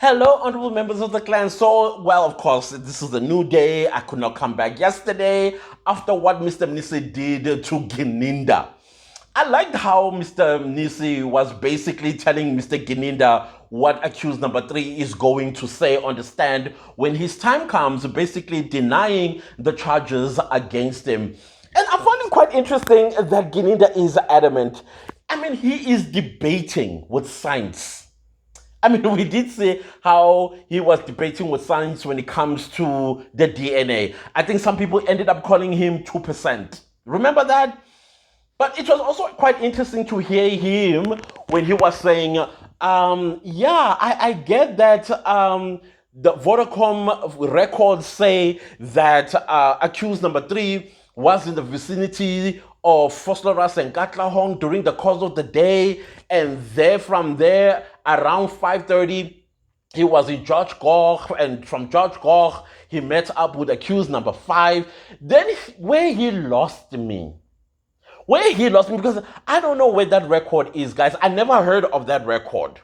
Hello, honorable members of the clan. So, well, of course, this is a new day. I could not come back yesterday after what Mr. Mnisi did to Gininda. I liked how Mr. Mnisi was basically telling Mr. Gininda what accused number 3 is going to say on the stand when his time comes, basically denying the charges against him. And I found it quite interesting that Gininda is adamant. I mean, he is debating with science. I mean, we did see how he was debating with science when it comes to the DNA. I think some people ended up calling him 2%. Remember that? But it was also quite interesting to hear him when he was saying, I get that the Vodacom records say that accused number 3 was in the vicinity of Fosloras and Katlahong during the course of the day, and from there around 5:30 he was in George Goch, and from George Goch he met up with accused number 5. Then where he lost me because I don't know where that record is, guys. I never heard of that record.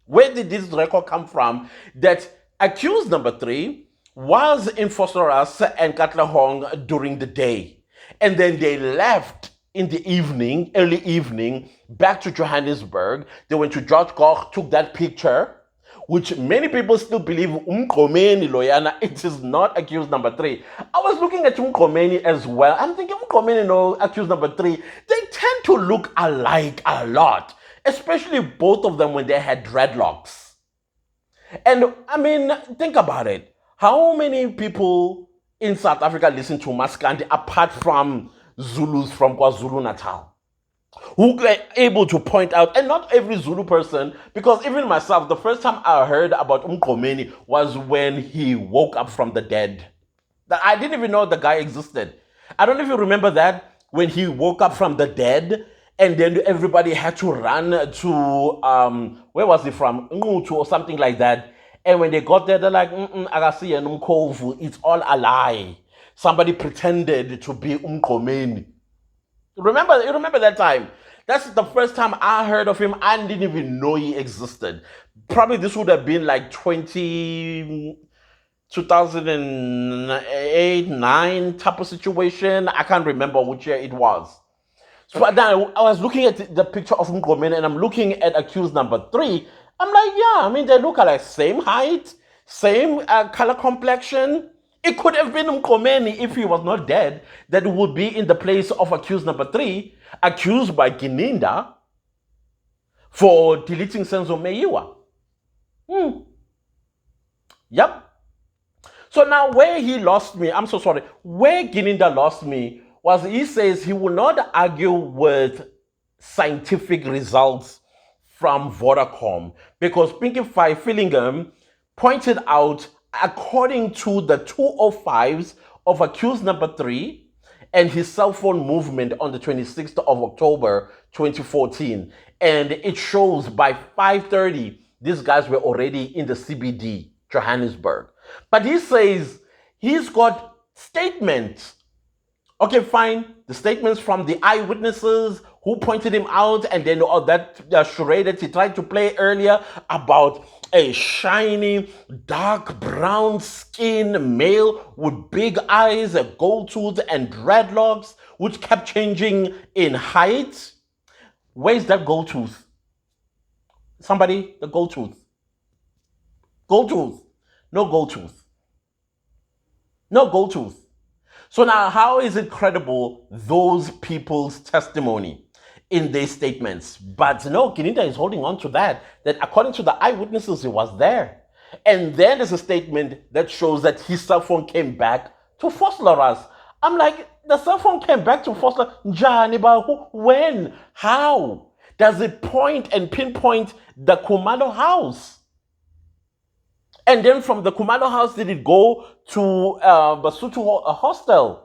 Where did this record come from that accused number 3 was in Fosloras and Katlahong during the day, and then they left in the evening, early evening, back to Johannesburg? They went to George Koch, took that picture, which many people still believe Umkomeni Loyana, it is not accused number 3. I was looking at Umkomeni as well. I'm thinking Umkomeni no accused number 3. They tend to look alike a lot, especially both of them when they had dreadlocks. And I mean, think about it. How many people in South Africa listen to Maskandi apart from Zulus from KwaZulu Natal, who were able to point out, and not every Zulu person, because even myself, the first time I heard about Umkomeni was when he woke up from the dead. I didn't even know the guy existed. I don't know if you remember that, when he woke up from the dead, and then everybody had to run to, where was he from? Ngutu or something like that. And when they got there, they're like, it's all a lie. Somebody pretended to be Umkomeni. You remember that time? That's the first time I heard of him. I didn't even know he existed. Probably this would have been like 2008, 9 type of situation. I can't remember which year it was. So now I was looking at the picture of Umkomeni, and I'm looking at accused number 3. I'm like, yeah, I mean, they look alike. Same height, same color complexion. It could have been Umkomeni if he was not dead, that would be in the place of accused number 3, accused by Gininda for deleting Senzo Meyiwa. Yep. So now where he lost me, I'm so sorry, where Gininda lost me was he says he will not argue with scientific results from Vodacom because Pinky Five Fillingham pointed out, according to the 205s of accused number 3 and his cell phone movement on the 26th of October 2014, and it shows by 5:30 these guys were already in the CBD, Johannesburg. But he says he's got statements. Okay, fine. The statements from the eyewitnesses who pointed him out, and then that charade that he tried to play earlier about a shiny, dark brown skin male with big eyes, a gold tooth, and dreadlocks, which kept changing in height. Where's that gold tooth? Somebody, the gold tooth. Gold tooth. No gold tooth. No gold tooth. So now, how is it credible, those people's testimony in their statements? But no, Gininda is holding on to that according to the eyewitnesses, he was there. And then there's a statement that shows that his cell phone came back to Fosloras. I'm like, the cell phone came back to Fosloras? Njani ba? When? How? Does it point and pinpoint the Kumalo house? And then from the Kumalo house, did it go to Basutu hostel?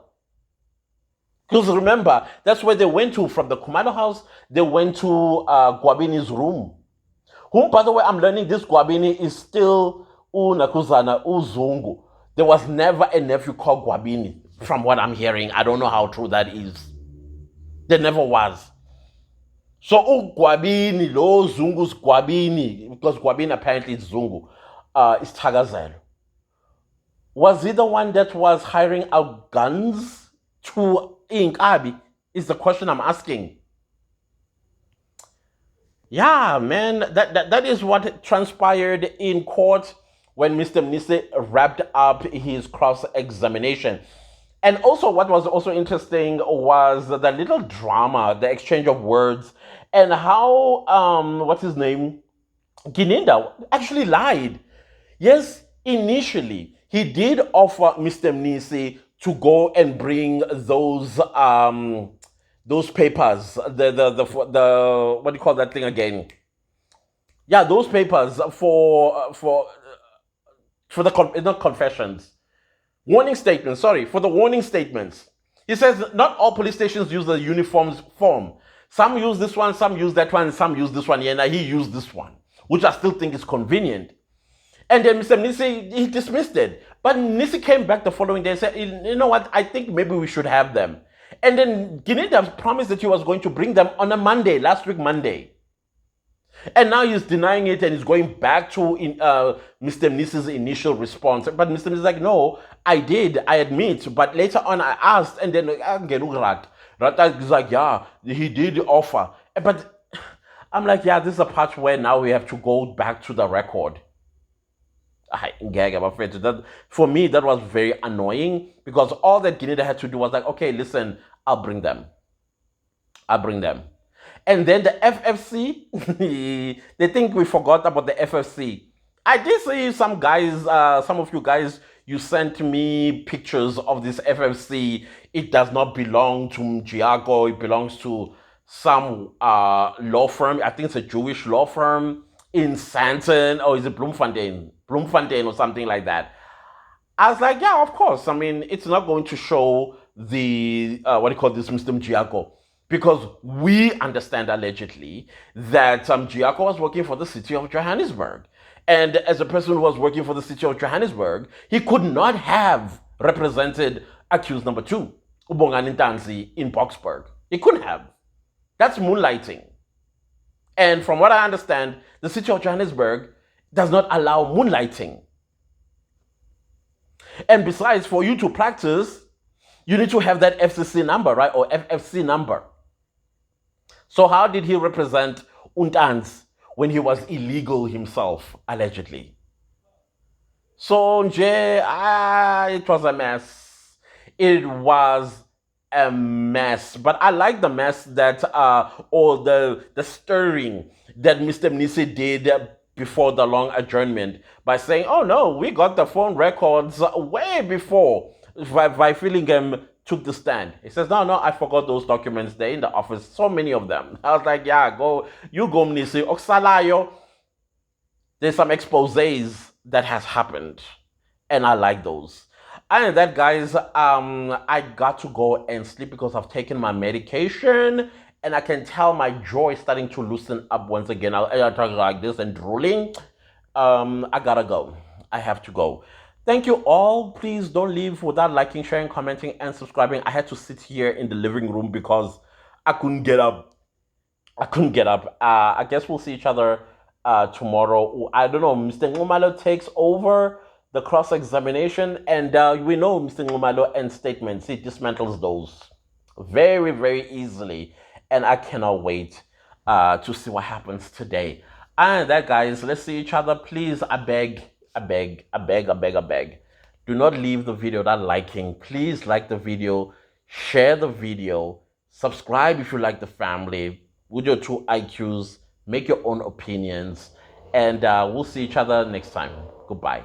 Because remember, that's where they went to. From the Kumalo house, they went to Gwabini's room. Whom, by the way, I'm learning this Gwabini is still Nakuzana Uzungu. There was never a nephew called Gwabini, from what I'm hearing. I don't know how true that is. There never was. So Gwabini, Lo Zungu's Gwabini, because Gwabini apparently is Zungu. is Tagazelo. Was he the one that was hiring out guns to Inkabi? Is the question I'm asking. Yeah, man, that is what transpired in court when Mr. Mnisi wrapped up his cross-examination. And also, what was also interesting was the little drama, the exchange of words, and how what's his name, Gininda, actually lied. Yes, initially he did offer Mr. Mnisi to go and bring those papers, the what do you call that thing again? Yeah, those papers for the not confessions, warning statements. Sorry, for the warning statements. He says not all police stations use the uniforms form. Some use this one, some use that one, some use this one. Yeah, and he used this one, which I still think is convenient. And then Mr. Mnisi, he dismissed it. But Mnisi came back the following day and said, you know what, I think maybe we should have them. And then Gininda promised that he was going to bring them on a Monday, last week Monday. And now he's denying it and he's going back to Mr. Mnisi's initial response. But Mr. Mnisi is like, no, I did, I admit. But later on I asked, and then Rata is like, yeah, he did offer. But I'm like, yeah, this is a part where now we have to go back to the record. For me, that was very annoying because all that Gininda had to do was like, okay, listen, I'll bring them. And then the FFC, they think we forgot about the FFC. I did see some guys, some of you guys, you sent me pictures of this FFC. It does not belong to Mjiako. It belongs to some law firm. I think it's a Jewish law firm in Santon, or is it Bloemfontein or something like that. I was like, yeah, of course. I mean, it's not going to show the, what do you call this, Mr. Mjiako. Because we understand allegedly that Mjiako was working for the city of Johannesburg. And as a person who was working for the city of Johannesburg, he could not have represented accused number 2, Ubongani Ntanzi, in Boksburg. He couldn't have. That's moonlighting. And from what I understand, the city of Johannesburg does not allow moonlighting. And besides, for you to practice, you need to have that FCC number, right? Or FFC number. So how did he represent Untans when he was illegal himself, allegedly? So, it was a mess. It was a mess. But I like the mess that, or the stirring that Mr. Mnisi did before the long adjournment by saying, oh no, we got the phone records way before Fillingham took the stand. He says, no, I forgot those documents. They're in the office, so many of them. I was like, yeah, go Mnisi. Oksalayo. There's some exposés that has happened, and I like those. And that, guys, I got to go and sleep because I've taken my medication, and I can tell my jaw is starting to loosen up once again. I talk like this and drooling. I gotta go. I have to go. Thank you all. Please don't leave without liking, sharing, commenting, and subscribing. I had to sit here in the living room because I couldn't get up. I guess we'll see each other tomorrow. I don't know. Mr. Ngumalo takes over the cross-examination, and we know Mr. Ngumalo and statements. He dismantles those very, very easily. And I cannot wait to see what happens today. And that, guys, let's see each other. Please, I beg. Do not leave the video without liking. Please like the video, share the video, subscribe if you like the family. With your 2 IQs, make your own opinions. And we'll see each other next time. Goodbye.